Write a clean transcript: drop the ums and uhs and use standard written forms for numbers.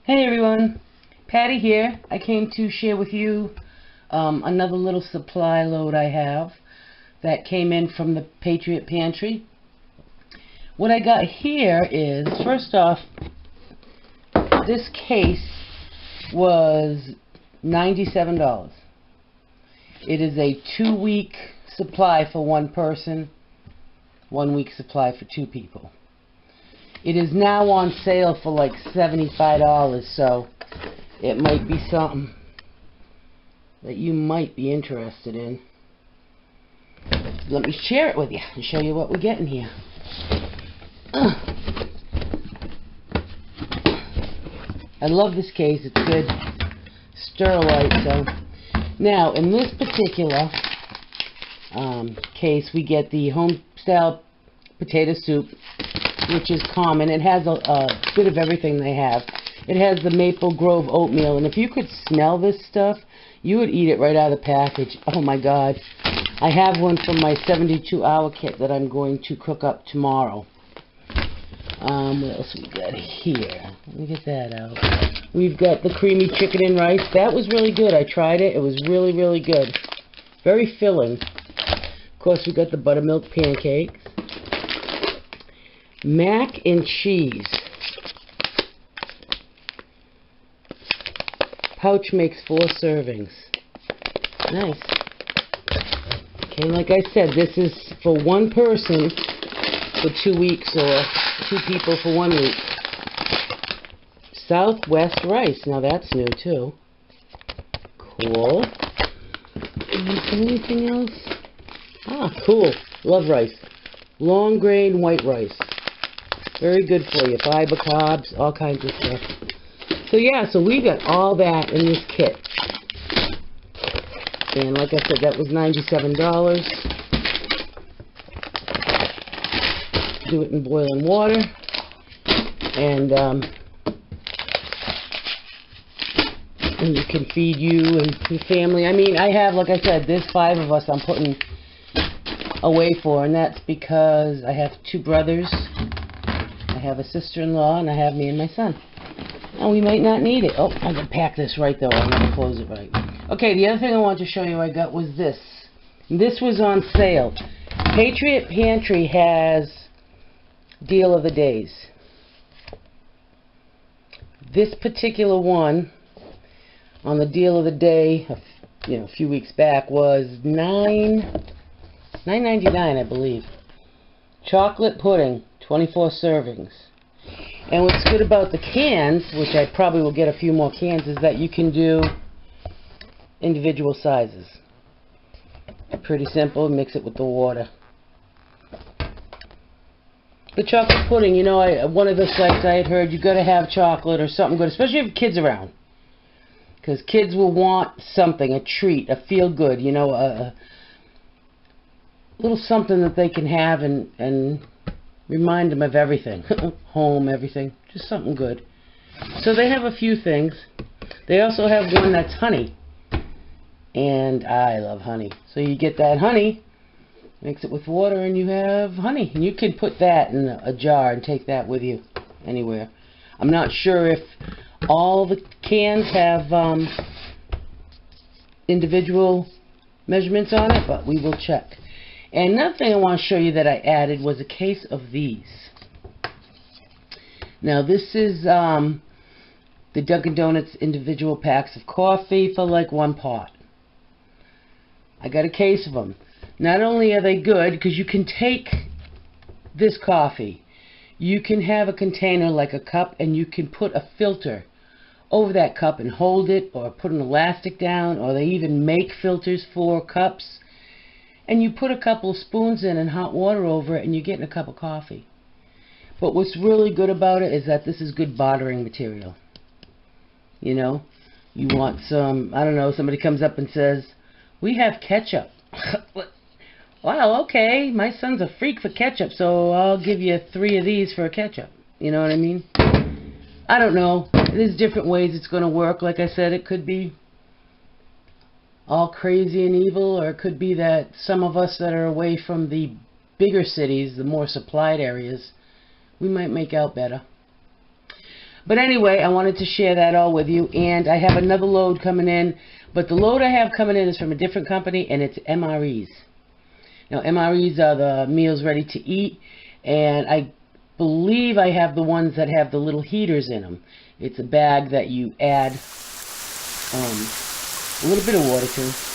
Hey everyone, Patty here. I came to share with you another little supply load I have that came in from the Patriot Pantry. What I got here is, first off, this case was $97. It is a 2-week supply for one person, 1-week supply for 2 people. It is now on sale for like $75, so it might be something that you might be interested in. Let me share it with you and show you what we're getting here. I love this case. It's good Sterilite. So now in this particular case, we get the home style potato soup, which is common. It has a bit of everything they have. It has the Maple Grove oatmeal, and if you could smell this stuff, you would eat it right out of the package. Oh my God. I have one from my 72-hour kit that I'm going to cook up tomorrow. What else we got here? Let me get that out. We've got the creamy chicken and rice. That was really good. I tried it. It was really, really good. Very filling. Of course, we got the buttermilk pancakes. Mac and cheese. Pouch makes 4 servings. Nice. Okay, like I said, this is for one person for 2 weeks, or 2 people for 1 week. Southwest rice. Now that's new too. Cool. Anything else? Ah, cool. Love rice. Long grain white rice. Very good for you. Fiber, carbs, all kinds of stuff. So yeah, so we got all that in this kit. And like I said, that was $97. Do it in boiling water. And you can feed you and your family. I mean, I have, like I said, there's 5 of us I'm putting away for, and that's because I have 2 brothers. I have a sister-in-law, and I have me and my son. And we might not need it. Oh, I can pack this right, though. I'm going to close it right. Okay, the other thing I wanted to show you I got was this. This was on sale. Patriot Pantry has deal of the days. This particular one, on the deal of the day, a few weeks back, was $9.99, I believe. Chocolate pudding. 24 servings. And what's good about the cans, which I probably will get a few more cans, is that you can do individual sizes. Pretty simple. Mix it with the water. The chocolate pudding, you know, one of the sites I had heard, you got to have chocolate or something good, especially if you have kids around. Because kids will want something, a treat, a feel-good, you know, a little something that they can have and remind them of everything. Home, everything. Just something good. So they have a few things. They also have one that's honey. And I love honey. So you get that honey, mix it with water, and you have honey. And you can put that in a jar and take that with you anywhere. I'm not sure if all the cans have individual measurements on it, but we will check. And another thing I want to show you that I added was a case of these. Now this is the Dunkin' Donuts individual packs of coffee for like 1 pot. I got a case of them. Not only are they good, because you can take this coffee, you can have a container like a cup, and you can put a filter over that cup and hold it, or put an elastic down, or they even make filters for cups. And you put a couple of spoons in and hot water over it, and you're getting a cup of coffee. But what's really good about it is that this is good bartering material. You know, you want some, I don't know, somebody comes up and says, we have ketchup. Wow, okay, my son's a freak for ketchup, so I'll give you 3 of these for a ketchup. You know what I mean? I don't know. There's different ways it's going to work. Like I said, it could be all crazy and evil, or it could be that some of us that are away from the bigger cities, the more supplied areas, we might make out better. But anyway, I wanted to share that all with you, and I have another load coming in, but the load I have coming in is from a different company, and it's MREs. Now, MREs are the meals ready to eat, and I believe I have the ones that have the little heaters in them. It's a bag that you add a little bit of water to.